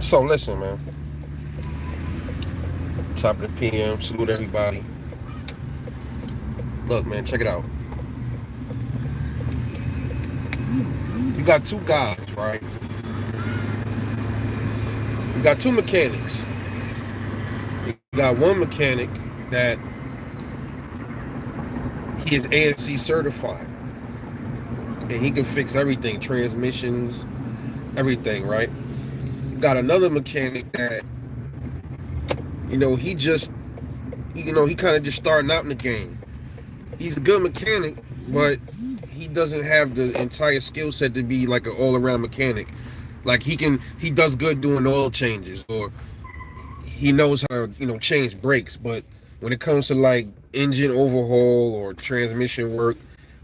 So listen, man. Top of the PM. Salute everybody. Look, man, check it out. You got two guys, right? You got two mechanics. You got one mechanic that he is ASC certified, and he can fix everything, transmissions, everything, right? You got another mechanic that, he just, he kind of just starting out in the game. He's a good mechanic, but he doesn't have the entire skill set to be like an all-around mechanic. Like he does good doing oil changes, or he knows how to, change brakes. But when it comes to like engine overhaul or transmission work,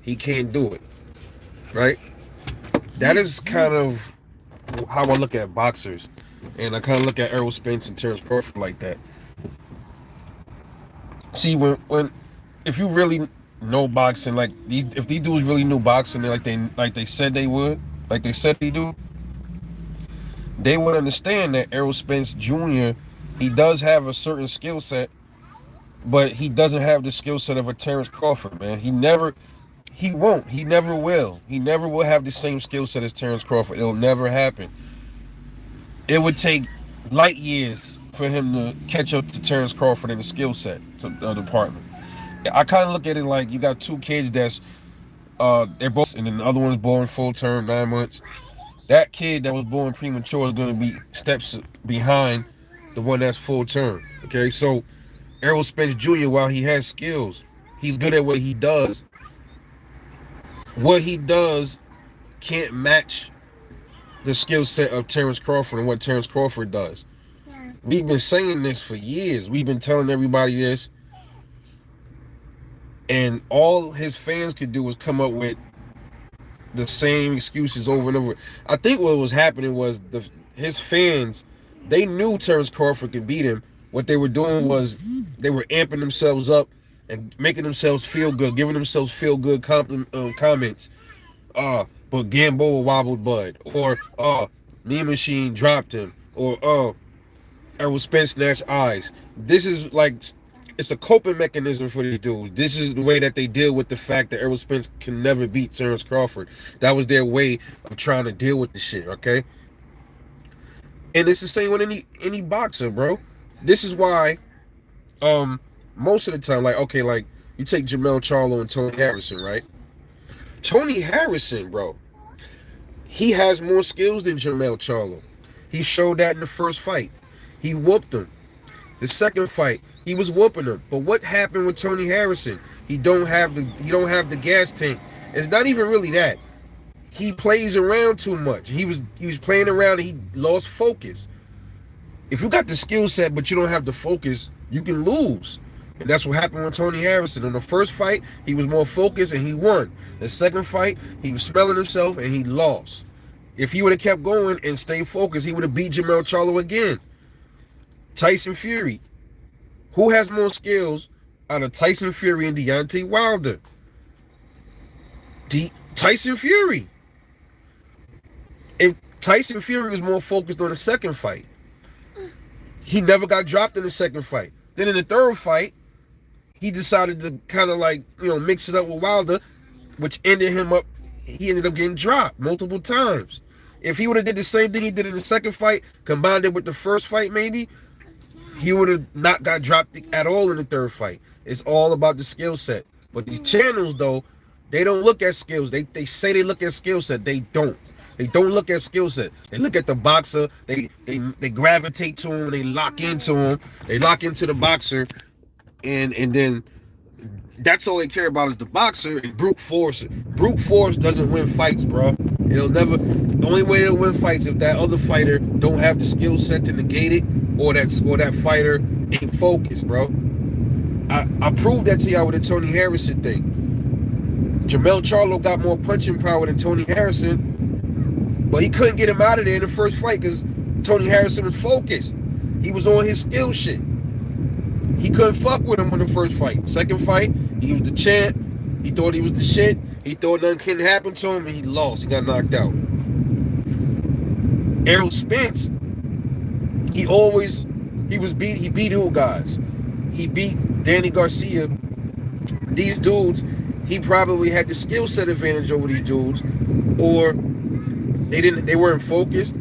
he can't do it. Right? That is kind of how I look at boxers, and I kind of look at Errol Spence and Terrence Crawford like that. See, when if you really know boxing, like if these dudes really knew boxing, like they said they would, like they said they do, they would understand that Errol Spence Jr. he does have a certain skill set, but he doesn't have the skill set of a Terrence Crawford, man. He won't, he never will have the same skill set as Terrence Crawford. It'll never happen. It would take light years for him to catch up to Terrence Crawford in the skill set to the department. I kind of look at it like you got two kids that's they're both, and then the other one's born full term, 9 months. That kid that was born premature is going to be steps behind the one that's full term. Okay, so Errol Spence Jr., while he has skills, he's good at what he does. What he does can't match the skill set of Terrence Crawford and what Terrence Crawford does. We've been saying this for years. We've been telling everybody this. And all his fans could do was come up with the same excuses over and over. I think what was happening was his fans, they knew Terrence Crawford could beat him. What they were doing was they were amping themselves up and making themselves feel good, giving themselves feel good comments. But Gamboa wobbled Bud, or Mean Machine dropped him, or Errol Spence snatched eyes. This is like, it's a coping mechanism for these dudes. This is the way that they deal with the fact that Errol Spence can never beat Terrence Crawford. That was their way of trying to deal with the shit, okay? And it's the same with any boxer, bro. This is why, most of the time, like you take Jermell Charlo and Tony Harrison, right? Tony Harrison, bro, he has more skills than Jermell Charlo. He showed that in the first fight. He whooped him. The second fight, he was whooping him. But what happened with Tony Harrison? He don't have the gas tank. It's not even really that. He plays around too much. He was playing around and he lost focus. If you got the skill set but you don't have the focus, you can lose. And that's what happened with Tony Harrison. In the first fight, he was more focused and he won. The second fight, he was smelling himself and he lost. If he would have kept going and stayed focused, he would have beat Jermell Charlo again. Tyson Fury. Who has more skills out of Tyson Fury and Deontay Wilder? Tyson Fury. If Tyson Fury was more focused on the second fight, he never got dropped in the second fight. Then in the third fight, he decided to kind of like, mix it up with Wilder, which ended him up. He ended up getting dropped multiple times. If he would have did the same thing he did in the second fight, combined it with the first fight, maybe he would have not got dropped at all in the third fight. It's all about the skill set. But these channels, though, they don't look at skills. They say they look at skill set. They don't. They don't look at skill set. They look at the boxer. They gravitate to him. They lock into him. They lock into the boxer, and then that's all they care about is the boxer and brute force. Brute force doesn't win fights, bro. It'll never. The only way it'll win fights if that other fighter don't have the skill set to negate it, or that fighter ain't focused, bro. I proved that to y'all with the Tony Harrison thing. Jermell Charlo got more punching power than Tony Harrison, but he couldn't get him out of there in the first fight because Tony Harrison was focused. He was on his skill shit. He couldn't fuck with him in the first fight. Second fight, he was the champ. He thought he was the shit. He thought nothing couldn't happen to him, and he lost. He got knocked out. Errol Spence, He beat old guys. He beat Danny Garcia. These dudes, he probably had the skill set advantage over these dudes, or they weren't focused,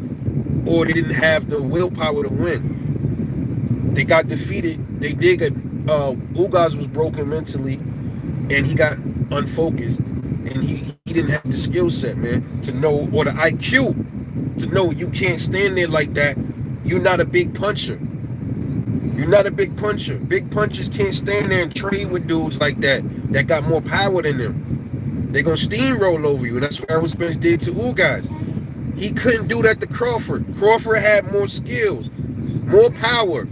or they didn't have the willpower to win. They got defeated. They did get Ugas was broken mentally, and he got unfocused, and he didn't have the skill set, man, to know, or the IQ to know you can't stand there like that. You're not a big puncher. You're not a big puncher. Big punchers can't stand there and trade with dudes like that got more power than them. They're gonna steamroll over you, and that's what Errol Spence did to Ugas. He couldn't do that to Crawford. Crawford had more skills, more power,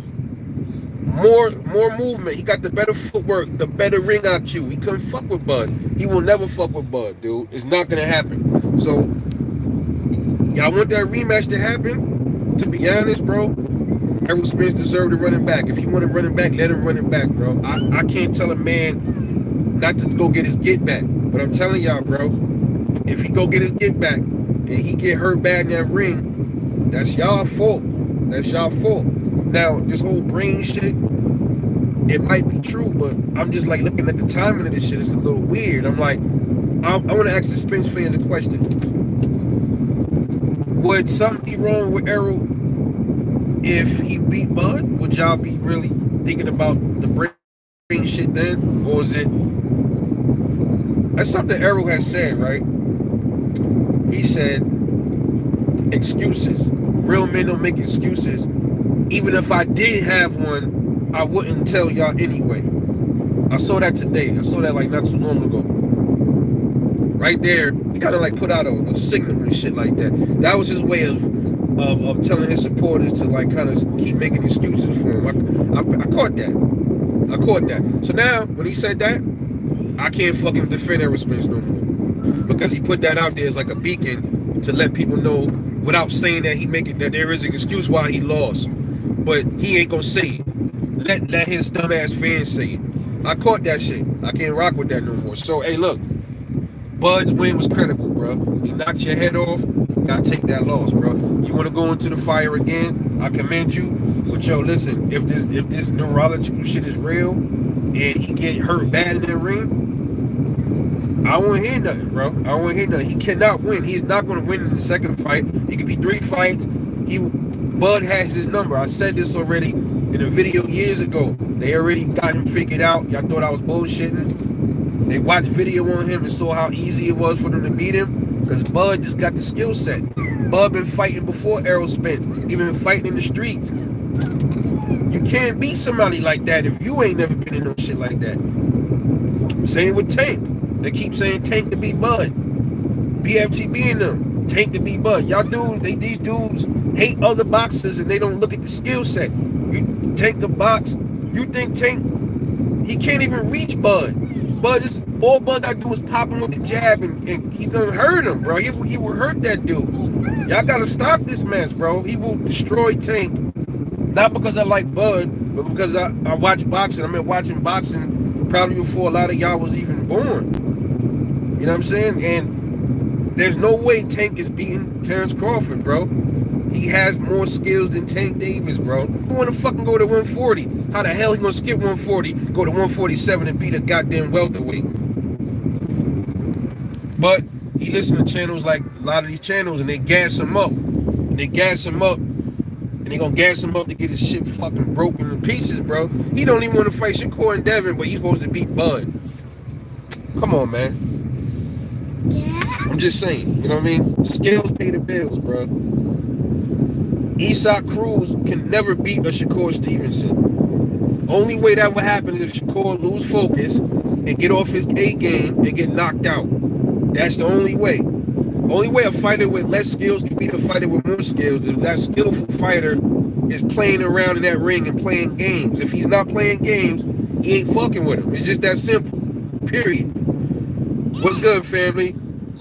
more movement. He got the better footwork, the better ring IQ. He couldn't fuck with Bud. He will never fuck with Bud, dude. It's not gonna happen. So y'all want that rematch to happen? To be honest, bro, Errol Spence deserved to run it back. If he want to run it back, let him run it back, bro. I can't tell a man not to go get his get back. But I'm telling y'all, bro, if he go get his get back and he get hurt bad in that ring, that's y'all fault. That's y'all fault. Now, this whole brain shit, it might be true, but I'm just like looking at the timing of this shit. It's a little weird. I'm like, I want to ask the Spence fans a question. Would something be wrong with Errol if he beat Bud? Would y'all be really thinking about the brain shit then? Or is it... That's something Errol has said, right? He said, excuses. Real men don't make excuses. Even if I did have one, I wouldn't tell y'all anyway. I saw that today. I saw that like not too long ago. Right there, he kind of like put out a signal and shit like that. That was his way of telling his supporters to like kind of keep making excuses for him. I caught that. I caught that. So now, when he said that, I can't fucking defend Errol Spence no more, because he put that out there as like a beacon to let people know, without saying that there is an excuse why he lost, but he ain't gonna say it. Let his dumbass fans say it. I caught that shit. I can't rock with that no more. So hey, look, Bud's win was credible, bro. He knocked your head off. Gotta take that loss, bro. You want to go into the fire again? I commend you. But yo, listen, if this neurological shit is real and he get hurt bad in that ring, I don't want to hear nothing, bro. I don't want to hear nothing. He cannot win. He's not going to win in the second fight. It could be 3 fights. Bud has his number. I said this already in a video years ago. They already got him figured out. Y'all thought I was bullshitting. They watched video on him and saw how easy it was for them to beat him, because Bud just got the skill set. Bud been fighting before Errol Spence. He been fighting in the streets. You can't beat somebody like that if you ain't never been in no shit like that. Same with Tank. They keep saying Tank to beat Bud. BFTB in them. Tank to beat Bud. Y'all dudes, these dudes hate other boxers and they don't look at the skill set. You Tank the box. You think Tank, he can't even reach Bud. Bud is, all Bud gotta do is pop him with the jab and he gonna hurt him, bro. He will hurt that dude. Y'all gotta stop this mess, bro. He will destroy Tank. Not because I like Bud, but because I watch boxing. I've been watching boxing probably before a lot of y'all was even born. You know what I'm saying? And there's no way Tank is beating Terrence Crawford, bro. He has more skills than Tank Davis, bro. You want to fucking go to 140? How the hell he gonna skip 140, go to 147 and beat a goddamn welterweight? But he listens to channels like a lot of these channels, and they gas him up. And they gas him up. And they gonna gas him up to get his shit fucking broken in pieces, bro. He don't even want to fight Shakur and Devin, but he's supposed to beat Bud. Come on, man. I'm just saying, you know what I mean? Scales pay the bills, bro. Isaac Cruz can never beat a Shakur Stevenson. Only way that would happen is if Shakur lose focus and get off his A game and get knocked out. That's the only way. Only way a fighter with less skills can beat a fighter with more skills is if that skillful fighter is playing around in that ring and playing games. If he's not playing games, he ain't fucking with him. It's just that simple. Period. What's good, family?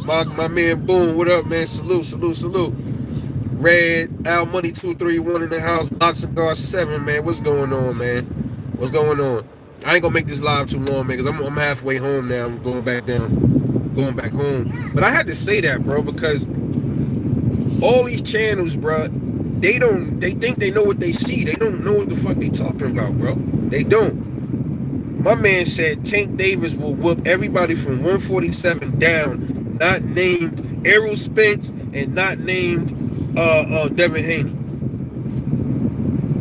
My man Boom, what up, man? Salute. Red, Al Money 231 in the house, Boxing Guard 7, man. What's going on, man? What's going on? I ain't gonna make this live too long, man, because I'm halfway home now. I'm going back home. But I had to say that, bro, because all these channels, bro, they think they know what they see. They don't know what the fuck they talking about, bro. They don't. My man said Tank Davis will whoop everybody from 147 down, not named Errol Spence and not named Devin Haney.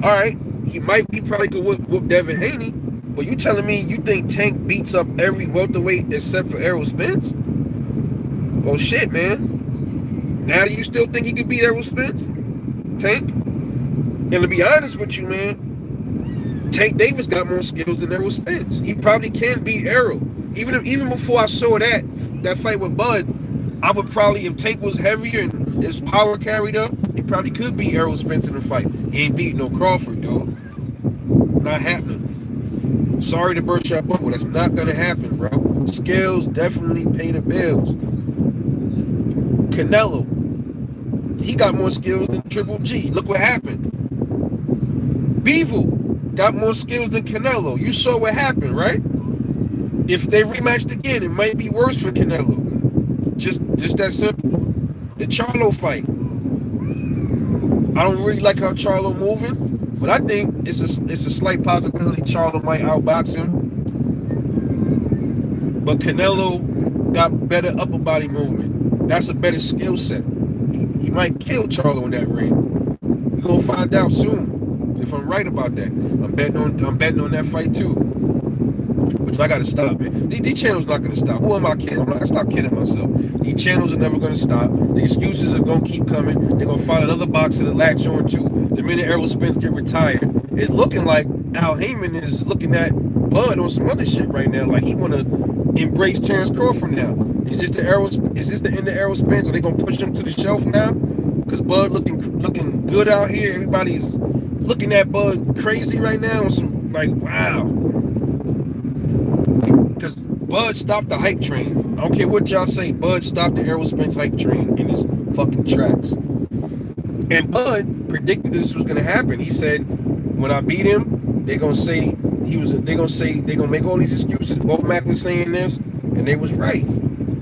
All right, he probably could whoop Devin Haney, but you telling me you think Tank beats up every welterweight except for Errol Spence? Well, shit, man. Now do you still think he could beat Errol Spence? Tank? And to be honest with you, man, Tank Davis got more skills than Errol Spence. He probably can beat Errol. Even before I saw that fight with Bud, I would probably, if Tank was heavier and his power carried up, he probably could beat Errol Spence in the fight. He ain't beating no Crawford, dog. Not happening. Sorry to burst your bubble. That's not gonna happen, bro. Skills definitely pay the bills. Canelo, he got more skills than Triple G. Look what happened. Bivol got more skills than Canelo. You saw what happened, right? If they rematched again, it might be worse for Canelo. Just that simple. The Charlo fight. I don't really like how Charlo moving, but I think it's a slight possibility Charlo might outbox him. But Canelo got better upper body movement. That's a better skill set. He might kill Charlo in that ring. We're gonna find out soon. If I'm right about that, I'm betting on that fight too. Which I gotta stop, man. These channels not gonna stop. Who am I kidding? I'm not gonna stop kidding myself. These channels are never gonna stop. The excuses are gonna keep coming. They're gonna find another boxer to latch on to. The minute Errol Spence get retired, it's looking like Al Heyman is looking at Bud on some other shit right now. Like he wanna embrace Terrence Crawford now. Is this the end of Errol Spence? Are they gonna push him to the shelf now? Because Bud looking good out here. Everybody's looking at Bud crazy right now. Some like, wow. Because Bud stopped the hype train. I don't care what y'all say. Bud stopped the Errol Spence hype train in his fucking tracks. And Bud predicted this was gonna happen. He said, when I beat him, they're gonna say they're gonna make all these excuses. Bo Mack was saying this, and they was right.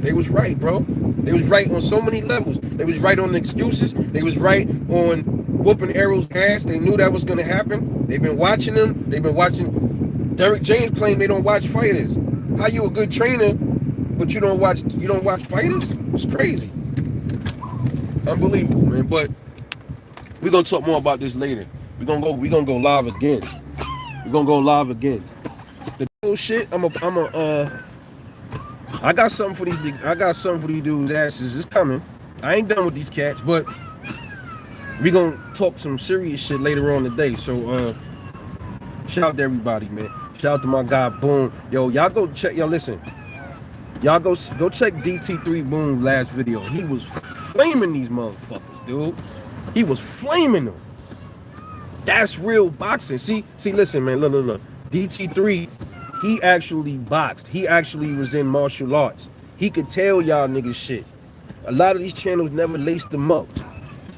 They was right, bro. They was right on so many levels. They was right on the excuses. They was right on whooping Errol's ass. They knew that was gonna happen. They've been watching him. They've been watching. Derrick James claimed they don't watch fighters. How you a good trainer, but you don't watch fighters? It's crazy. Unbelievable, man. But we're gonna talk more about this later. We're gonna go live again. We're gonna go live again. The bullshit, I got something for these dudes' asses. It's coming. I ain't done with these cats, but we gonna talk some serious shit later on today. So shout out to everybody, man. Shout out to my guy Boom. Yo, y'all go check. Yo, listen. Y'all go check DT3 Boom's last video. He was flaming these motherfuckers, dude. He was flaming them. That's real boxing. See, listen, man. Look. DT3, he actually boxed. He actually was in martial arts. He could tell y'all niggas shit. A lot of these channels never laced them up.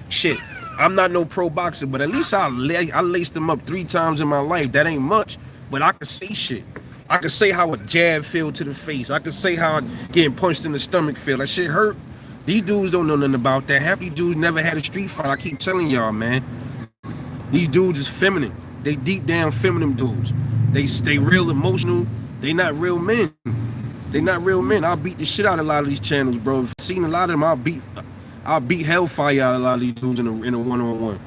Shit. I'm not no pro boxer, but at least I laced them up 3 times in my life. That ain't much, but I can say shit. I can say how a jab feel to the face. I can say how getting punched in the stomach feel. That shit hurt. These dudes don't know nothing about that. Half these dudes never had a street fight. I keep telling y'all, man. These dudes is feminine. They deep down feminine dudes. They stay real emotional. They not real men. They not real men. I'll beat the shit out of a lot of these channels, bro. If I've seen a lot of them, I'll beat hellfire out of a lot of these dudes in a one-on-one. You know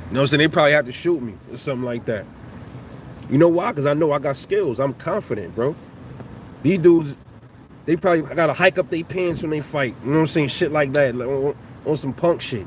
what I'm saying? They probably have to shoot me or something like that. You know why? Because I know I got skills. I'm confident, bro. These dudes, they probably gotta hike up their pants when they fight. You know what I'm saying? Shit like that. Like, on some punk shit.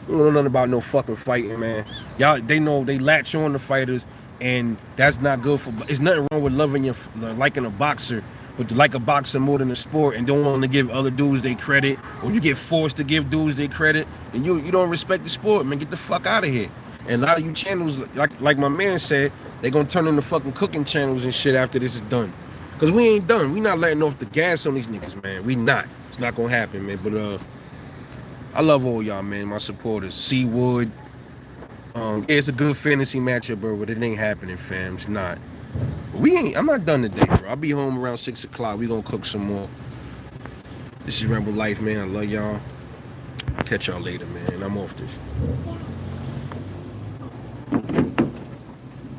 You don't know nothing about no fucking fighting, man. Y'all, they know they latch on to fighters, and that's not good for. It's nothing wrong with liking a boxer, but to like a boxer more than a sport and don't want to give other dudes their credit, or you get forced to give dudes their credit, and you don't respect the sport, man. Get the fuck out of here. And a lot of you channels, like my man said, they gonna turn into fucking cooking channels and shit after this is done. Cause we ain't done. We not letting off the gas on these niggas, man. We not. It's not gonna happen, man. But I love all y'all, man. My supporters. Seawood. Yeah, it's a good fantasy matchup, bro, but it ain't happening, fam. It's not. I'm not done today, bro. I'll be home around 6 o'clock. We gonna cook some more. This is Rebel Life, man. I love y'all. Catch y'all later, man. I'm off this.